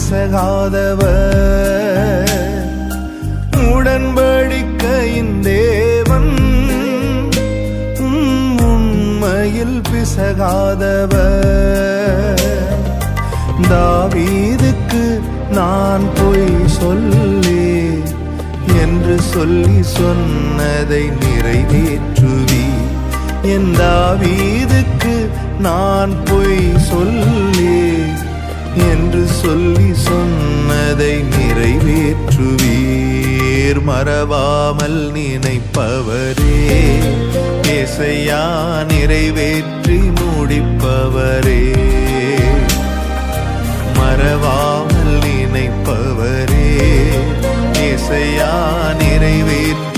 பிசகாதவர், உடன்படிக்கையின் தேவன் உண்மையில் பிசகாதவர். தாவீதுக்கு நான் பொய் சொல்லி என்று சொல்லி சொன்னதை நிறைவேற்றுவி. என் தாவீதுக்கு நான் பொய் சொல்லி என்று சொல்லி சொன்னதை நிறைவேற்றுவீர். மறவாமல் நினைப்பவரே, ஏசையா நிறைவேற்றி முடிப்பவரே. மறவாமல் நினைப்பவரே, ஏசையா நிறைவேற்றி